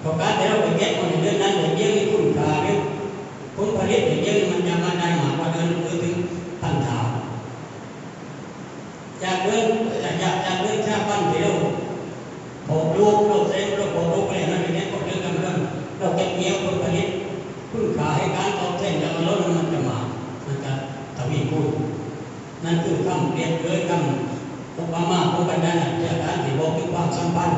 พอการได้เราไปแก้ กคนเดือนนั้นเดือนเดียวนี่คุณค่าเนี่ยผลผลิตเดือนเดียวมันจะมาได้มากกว่าเดือนถึงพันเท่าจากเดือนชาบ้านที่เราปลูกลูกเราเซ็งเราปลูกลูกอะไรนั่นอย่างเงี้ยก็เรื่องกันเรื่องเราเก็บเกี่ยวผลผลิตคุณค่าให้การตอบแทนจากมันลดมันจะมามันจะทวีคูณนั่นคือคำเปรียบเลยคำอุปมาอุปนัยจากการที่บอกถึงความสัมพันธ์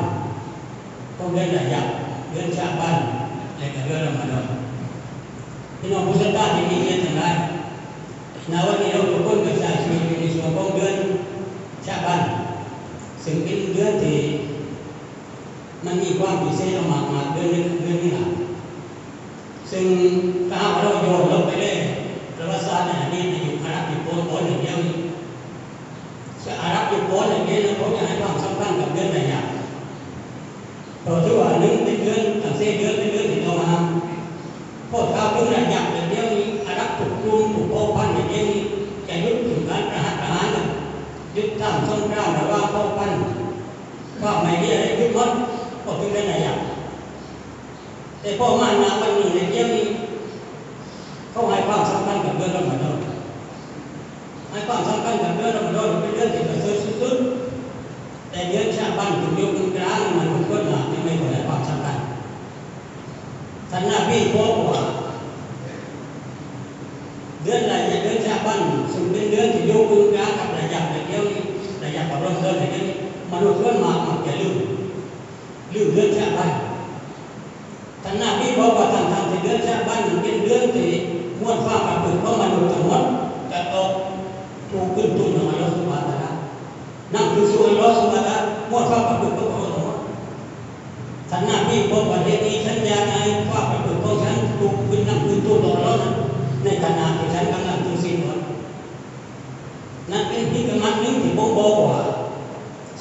ต้องเรื่องอะไรอย่างเรื่องชาบ้านและก็เรื่องละมันลดพี่น้องผู้ศรัทธาที่มีเงินทั้งหลายณวันนี้เราทุกคนก็ใช้ชีวิตอยู่ในช่วงของเดือนชาบ้านซึ่งเป็นเดือนที่มันมีความพิเศษมากๆเดือนนี้นะซึ่งถ้าเราโยนลงไปเลยประวัติศาสตร์ในอดีตในยุคอาหรับยุคโบราณอย่างเดียวนี้อาหรับยุคโบราณอย่างนี้เราจะให้ความสำคัญกับเดือนไหนอย่างเพราะที่ว่าหนึ่งเป็นเดือนตั้งแต่เดือนเป็นเดือนที่เรามาพอข้าวเรื่องอะไรอย่างเดียวนี้อาหรับถูกกลุ่มถูกโค่พันอย่างเดียวนี้จะยุดถึงการประหารกันยุดทำสงครามระหว่างโค่พันว่าไม่มีอะไรยุดหมดก็ถึงได้ไหนอย่างแต่พอมาหน้าวันนี้ในเยี่ยมนี้เขาให้ความสำคัญกับเรื่องละมันดให้ความสำคัญกับเรื่องละมันเป็นเรื่องที่ประเสริฐสุดแต่เรื่องชาบ้านถึงยุคกลางมันเป็นคนหนาไม่ค่อยให้ความสำคัญท่านหน้าพี่บอกว่าเดือนอะไรเดือนชาบ้านซึ่งเป็นเดือนที่ยุคกลางกับระยะในเดียวนี้ระยะกับเริ่มเดินอย่างนี้มนุษย์ส่วนมากมักจะลืมเดือนชาบ้านท่านหน้าพี่บอกว่าทางที่เดือนชาบ้านเป็นเดือนที่ม้วนฟ้ากับตึกของมนุษย์ทั้งหมดจะตกถูกขึ้นตุนของอัลลอฮฺซุบฮานะฮูวะตะอาลานั่นคือส่วนอัลลอฮฺซุบฮานะฮูวะตะอาลาม้วนฟ้ากับตึกของอัลลอฮฺทั้งหมดท่านหน้าพี่บอกว่าเรื่องนี้ฉันอยากให้ฟ้ากับตึกของฉันถูกขึ้นนั่งขึ้นตุนของอัลลอฮฺนั้นในขณะที่ฉันกำลังถือศีลอดนั่นเป็นพิธีกรรมหนึ่งที่บอกว่า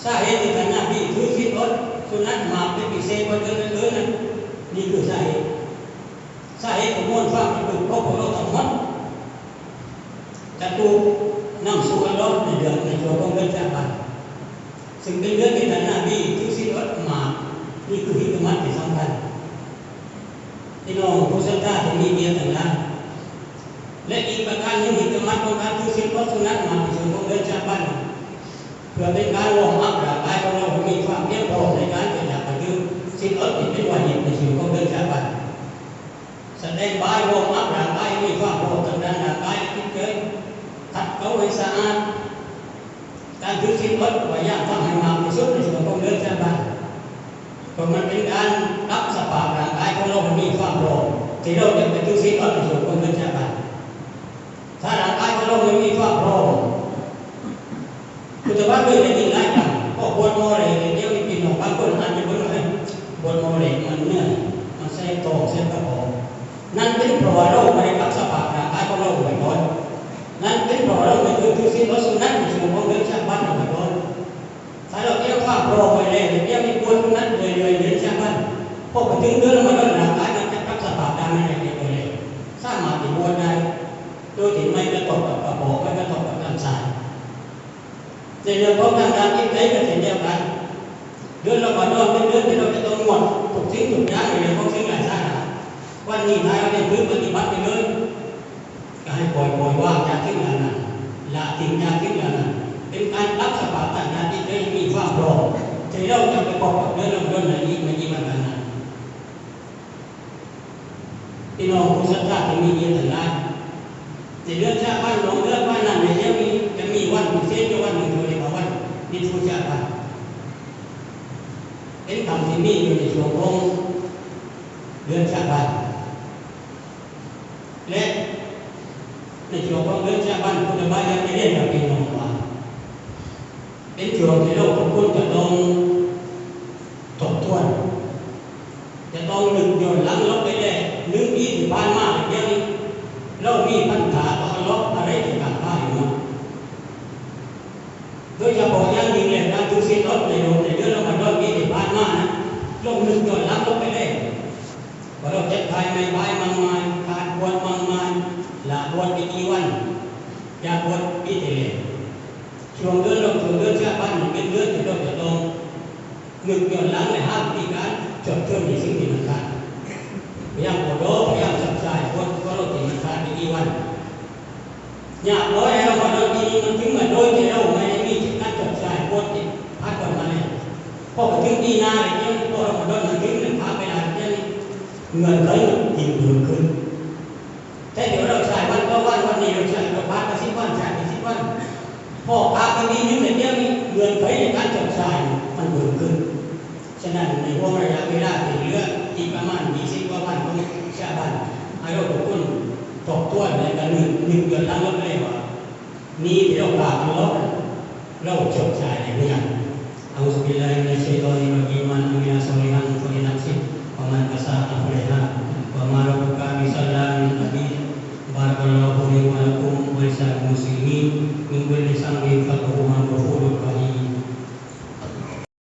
สาเหตุที่ท่านหน้าพี่ถือศีลอดสุนัตมาเป็นพิเศษกว่าเดิมนั้นนี่คือสาเหตุของม้วนฟ้ากับตึกของอัลลอฮฺทั้งหมดจะถูกนำสู่อัลลอฮฺในเดือนในช่วงของเดือนชาบ้านซึ่งเป็นเรื่องที่ท่านนบีถือศีลอดมานี่คือฮิกมัตที่สำคัญพี่น้องผู้ศรัทธาที่มีเกียรติต่างๆและอีกประการหนึ่งฮิกมัตของการถือศีลอดสุนัตมาในช่วงของเดือนชาบ้านเพื่อเป็นการวอร์มอัพร่างกายของเราให้มีความเพียรพร้อมในการที่จะปฏิบัติศีลอดเป็นวาญิบในช่วงของเดือนชาบ้านแสดงบายวอร์มอัพร่างกายมีความพร้อมทางด้านร่างกายจิตใจขัดเกลาให้สะอาดการถือศีลอดพยายามทำให้มากที่สุดในช่วงของเดือนชาบ้านเพราะมันเป็นการรับสภาพร่างกายของเราให้มีความพร้อมที่เราจะไปถือศีลอดในช่วงของเดือนชาบ้านถ้าร่างกายของเราไม่มีความพร้อมคุณจะว่าด้วยในกินไรกันก็ปวดโมเลเดี๋ยวนี้กินของบางคนอาจจะบ่นว่าปวดโมเลมันเหนื่อยมันเส้นโตเส้นกระเพาะนั่นเป็นเพราะว่าเราไม่ได้รับสภาพร่างกายของเราบ่อยๆนั่นเป็นเพราะเราไม่ถือศีลอดสุนัตในช่วงของเดือนชาบ้านบ่อยๆถ้าเราเกี่ยวข้าวพร้อมไปเลยเดี๋ยวมีปวดสุนัตเลยเดือนชาบ้านพอไปถึงเดือนมันก็ร่างกายมันจะรับสภาพได้ไม่ได้เลยสามารถที่ปวดได้โดยที่ไม่กระทบกับกระเพาะไม่กระทบกับลำไส้ในเรื่องของทางการจิตใจก็เช่นเดียวกันเดือนละวันเป็นเดือนที่เราจะต้องหมดทุกสิ่งทุกอย่างในเรื่องของสิ่งหลายสาระวันนี้นายเราได้ปฏิบัติไปเลยก็ให้ปล่อยว่างจากสิ่งเหล่านั้นละทิ้งจากสิ่งเหล่านั้นเป็นการรับสภาพต่างๆที่ได้มีความพร้อมที่เราจะไปบอกกับเรื่องไหนนี้ไม่ยิ่งมันนั้นพี่น้องผู้ศรัทธาที่มีเกียรติหลายในเรื่องชาบ้านของเรื่องบ้านนั้นในเรื่องนี้จะมีวันพิเศษอยู่วันหนึ่งโดยเฉพาะวันนิทรรศชาบ้านเป็นคำที่มีอยู่ในช่วงของเดือนชาบ้านและในช่วงของเดือนชาบ้านคุณจะมายังไม่ได้แบบเป็นนองว่าเป็นช่วงที่เราทุกคนจะต้องทบทวนจะต้องนึกย้อนหลังลบไปเลยนึกปีที่ผ่านมาอย่างนี้เรามีปัญหาต่อลบอะไรที่ต่างๆอยู่โดยเฉพาะอย่างยิ่งเลยการถือศีลอดในเดือนละมันปีที่ผ่านมานะลงนึกย้อนหลังลบไปเลยว่าเราเจ็บไข้ไม่บายมังมาขาดปวดมังมาลาบวชกี่วันอยากบวชปีที่แล้วช่วงเดือนชาบ้านเป็นเดือนที่เราจะต้องนึกย้อนหลังใน5 วิธีการจดจ่อในสิ่งที่มันขาด ายามบ่รอพยายามสับสายคนก็รถที่มันขาดไปกี่วันอยากร้อยแล้วมาโดยที่มันถึงมาโดยที่เราไม่ได้มีจิตนั้นสับสายคนที่พัดวันมาเนี่ยพอถึงดีนาเลยเนี่ยพอเรามาโดนมันถึงเนี่ยพาไปนานเนี่ยเงินไหลยิ่งเพิ่มขึ้นแต่เดี๋ยวเราใช้วันก็วันนี้เราใช้เราพักไป10 วันใช้ไป10 วันพอพักไปนิดนึงเนี่ยเงินไหลในการสับสายมันเพิ่มขึ้นฉะนั้นในวงระยะเวลาที่เหลืออีกประมาณ20 กว่าวันของชาวบ้านให้เราทุกคนทบทวนในการ1 เดือนหลังลดเลยว่านี่ที่เราปราบมันลดเราชดใช้ในเรื่องอัลลอฮฺบิลลาฮิมินัชชัยฏอนิรเราะญีม